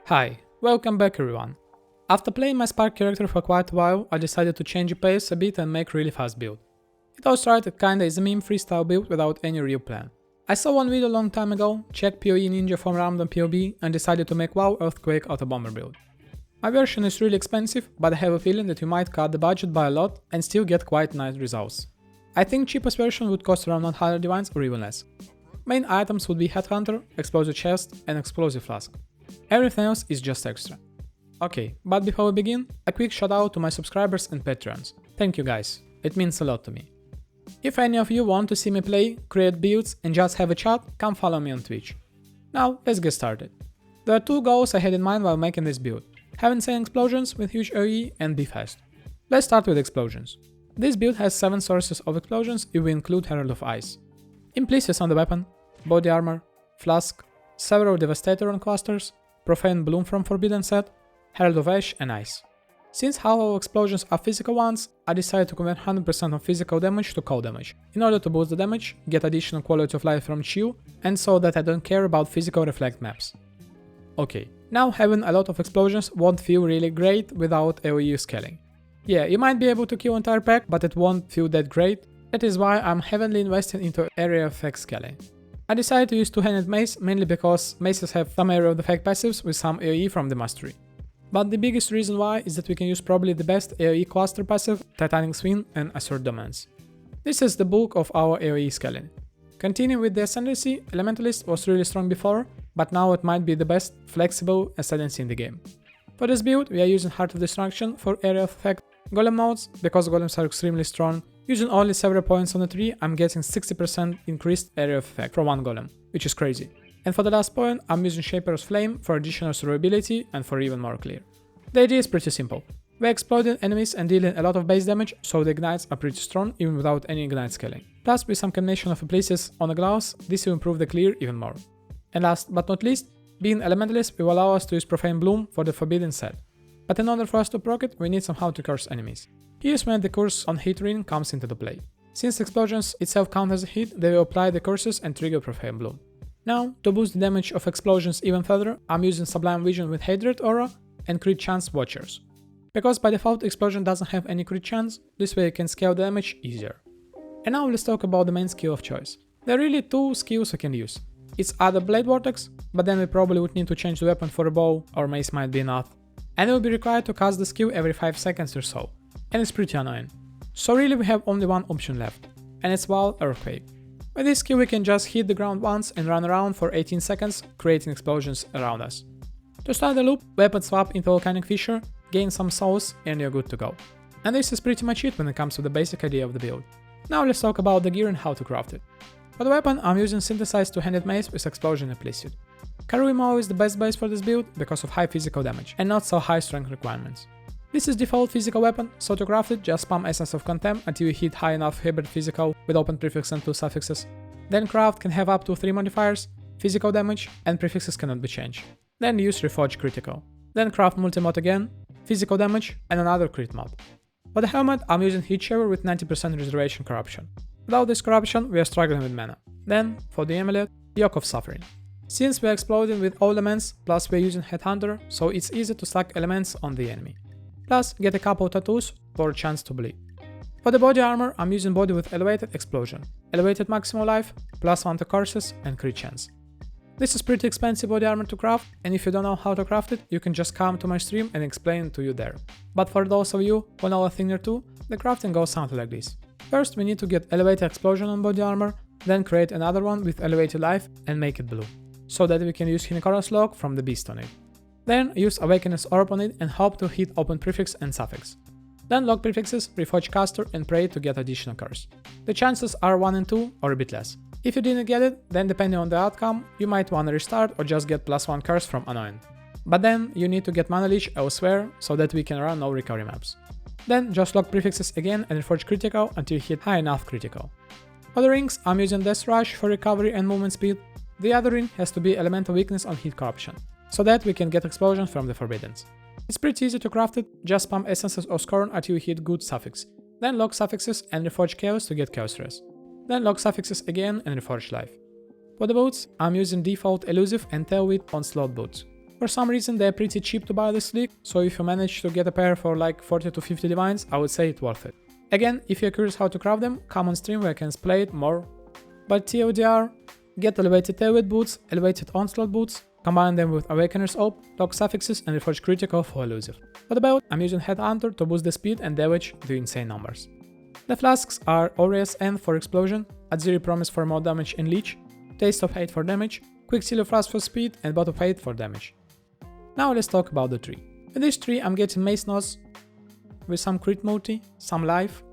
Hi, welcome back everyone. After playing my Spark character for quite a while, I decided to change the pace a bit and make really fast build. It all started kinda as a meme freestyle build without any real plan. I saw one video a long time ago, checked PoE Ninja from random POB and decided to make Vaal Earthquake auto bomber build. My version is really expensive, but I have a feeling that you might cut the budget by a lot and still get quite nice results. I think cheapest version would cost around 100 divines or even less. Main items would be Headhunter, Explosive Chest and Explosive Flask. Everything else is just extra. Okay, but before we begin, a quick shout out to my subscribers and patrons. Thank you guys, it means a lot to me. If any of you want to see me play, create builds and just have a chat, come follow me on Twitch. Now, let's get started. There are two goals I had in mind while making this build. Have insane explosions with huge AoE and be fast. Let's start with explosions. This build has 7 sources of explosions if we include Herald of Ice. Implicit on the weapon, body armor, flask, several Devastator on clusters, Profane Bloom from Forbidden set, Herald of Ash and Ice. Since half of explosions are physical ones, I decided to convert 100% of physical damage to cold damage, in order to boost the damage, get additional quality of life from Chill, and so that I don't care about physical reflect maps. Okay, now having a lot of explosions won't feel really great without AoE scaling. Yeah, you might be able to kill entire pack, but it won't feel that great. That is why I'm heavily invested into area effect scaling. I decided to use two-handed mace mainly because maces have some area of effect passives with some AoE from the mastery. But the biggest reason why is that we can use probably the best AoE cluster passive, Titanic Swing and Assert Dominance. This is the bulk of our AoE scaling. Continuing with the Ascendancy, Elementalist was really strong before, but now it might be the best flexible Ascendancy in the game. For this build, we are using Heart of Destruction for area of effect, Golem modes, because Golems are extremely strong. Using only several points on the tree, I'm getting 60% increased area of effect from one Golem, which is crazy. And for the last point, I'm using Shaper's Flame for additional survivability and for even more clear. The idea is pretty simple. We're exploding enemies and dealing a lot of base damage, so the ignites are pretty strong even without any ignite scaling. Plus, with some combination of places on the gloves, this will improve the clear even more. And last but not least, being Elementalist will allow us to use Profane Bloom for the Forbidden set. But in order for us to proc it, we need somehow to curse enemies. Here's when the curse on hit ring comes into the play. Since explosions itself count as a hit, they will apply the curses and trigger Profane Bloom. Now, to boost the damage of explosions even further, I'm using Sublime Vision with Hatred Aura and Crit Chance Watchers. Because by default explosion doesn't have any crit chance, this way you can scale the damage easier. And now let's talk about the main skill of choice. There are really two skills we can use. It's either Blade Vortex, but then we probably would need to change the weapon for a bow, or mace might be enough. And it will be required to cast the skill every 5 seconds or so, and it's pretty annoying. So really we have only one option left, and it's Vaal Earthquake. With this skill we can just hit the ground once and run around for 18 seconds, creating explosions around us. To start the loop, weapon swap into Volcanic Fissure, gain some souls and you're good to go. And this is pretty much it when it comes to the basic idea of the build. Now let's talk about the gear and how to craft it. For the weapon I'm using synthesized two-handed mace with explosion implicit. Karui Mao is the best base for this build because of high physical damage and not so high strength requirements. This is default physical weapon, so to craft it just spam Essence of Contempt until you hit high enough hybrid physical with open prefix and 2 suffixes. Then craft can have up to 3 modifiers, physical damage and prefixes cannot be changed. Then use Reforge Critical. Then craft multi-mod again, physical damage and another crit mod. For the helmet I'm using Heat Shaver with 90% Reservation Corruption. Without this corruption we are struggling with mana. Then, for the amulet, Yoke of Suffering. Since we are exploding with all elements, plus we are using Headhunter, so it's easy to stack elements on the enemy. Plus, get a couple tattoos for a chance to bleed. For the body armor, I'm using body with elevated explosion, elevated maximum life, +1 to curses and crit chance. This is pretty expensive body armor to craft, and if you don't know how to craft it, you can just come to my stream and explain it to you there. But for those of you who know a thing or two, the crafting goes something like this. First we need to get elevated explosion on body armor, then create another one with elevated life and make it blue, so that we can use Hinokora's Log from the beast on it. Then use Awakeness Orb on it and hope to hit open prefix and suffix. Then log prefixes, Reforge Caster and pray to get additional curse. The chances are 1 in 2 or a bit less. If you didn't get it, then depending on the outcome, you might wanna restart or just get +1 curse from Annoying. But then you need to get Mana Leech elsewhere so that we can run no recovery maps. Then just log prefixes again and Reforge Critical until you hit high enough critical. For the rings, I'm using Death Rush for recovery and movement speed. The other ring has to be Elemental Weakness on hit corruption, so that we can get explosions from the Forbiddens. It's pretty easy to craft it, just spam Essences of Scorn until you hit good suffix, then log suffixes and Reforge Chaos to get Chaos Res, then log suffixes again and Reforge Life. For the boots, I'm using default Elusive and Tailwhip on slot boots. For some reason they're pretty cheap to buy this league, so if you manage to get a pair for like 40 to 50 divines, I would say it's worth it. Again, if you're curious how to craft them, come on stream where I can explain it more. But TLDR, get elevated tailwind boots, elevated onslaught boots, combine them with Awakener's Op, lock suffixes and reforge critical for elusive. For the build, I'm using Headhunter to boost the speed and damage to insane numbers. The flasks are Aurea's End for explosion, Aziri Promise for more damage and leech, Taste of Hate for damage, Quicksilver Flask for speed and Bot of Hate for damage. Now let's talk about the tree. In this tree I'm getting Mace Nods with some crit multi, some life,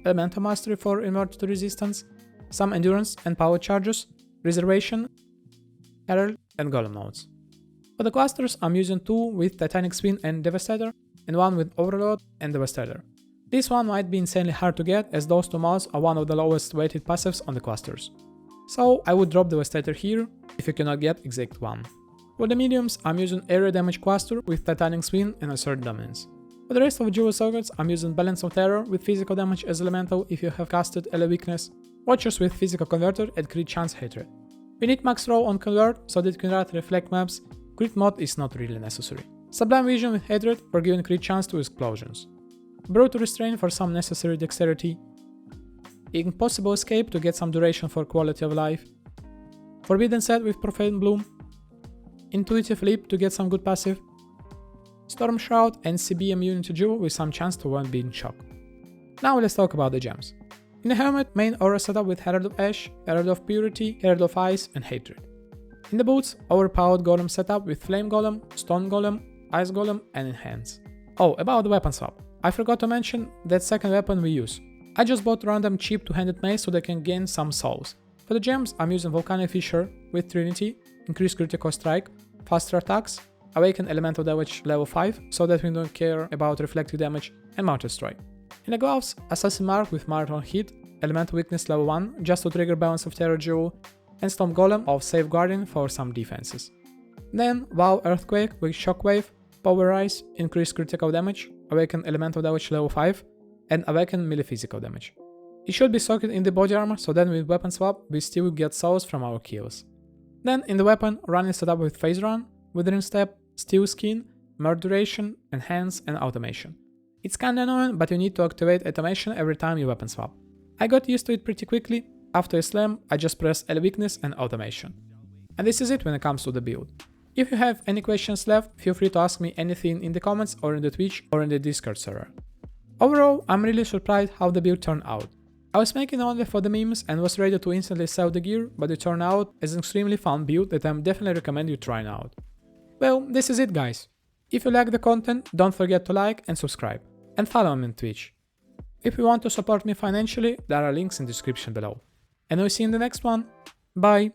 Elemental Mastery for inverted resistance, some endurance and power charges, reservation, herald and golem nodes. For the clusters I'm using 2 with Titanic Spin and Devastator and 1 with Overload and Devastator. This one might be insanely hard to get as those 2 mods are one of the lowest weighted passives on the clusters. So I would drop Devastator here if you cannot get exact one. For the mediums I'm using Area Damage Cluster with Titanic Spin and Assert Dominance. For the rest of Jewel Sockets I'm using Balance of Terror with Physical Damage as elemental if you have casted Ele Weakness, Watchers with Physical Converter and Crit Chance Hatred. We need max roll on Convert so that you can write reflect maps, crit mod is not really necessary. Sublime Vision with Hatred for giving crit chance to explosions. Brutal Restraint for some necessary dexterity. Impossible Escape to get some duration for quality of life. Forbidden Set with Profane Bloom. Intuitive Leap to get some good passive. Storm Shroud and CB immunity Jewel with some chance to avoid being shocked. Now let's talk about the gems. In the helmet, main aura setup with Herald of Ash, Herald of Purity, Herald of Ice and Hatred. In the boots, overpowered golem setup with Flame Golem, Stone Golem, Ice Golem and Enhance. Oh, about the weapon swap. I forgot to mention that second weapon we use. I just bought random cheap two-handed mace so they can gain some souls. For the gems, I'm using Volcanic Fissure with Trinity, increased critical strike, faster attacks, Awaken Elemental Damage level 5 so that we don't care about reflective damage and Martyr Strike. In the gloves, Assassin Mark with Marathon Hit, Elemental Weakness level 1 just to trigger Balance of Terror Jewel, and Storm Golem of Safeguarding for some defenses. Then Vaal Earthquake with Shockwave, Power Rise, increased critical damage, Awaken Elemental Damage level 5, and Awaken melee physical damage. It should be socked in the body armor so then with weapon swap we still get souls from our kills. Then in the weapon, running setup with Phase Run, Withering Step, Steel Skin, Murderation, Enhance and Automation. It's kinda annoying, but you need to activate automation every time you weapon swap. I got used to it pretty quickly. After a slam, I just press L Weakness and Automation. And this is it when it comes to the build. If you have any questions left, feel free to ask me anything in the comments or in the Twitch or in the Discord server. Overall, I'm really surprised how the build turned out. I was making only for the memes and was ready to instantly sell the gear, but it turned out as an extremely fun build that I'm definitely recommend you trying out. Well, this is it guys. If you like the content, don't forget to like and subscribe. And follow me on Twitch. If you want to support me financially, there are links in the description below. And I'll see you in the next one. Bye!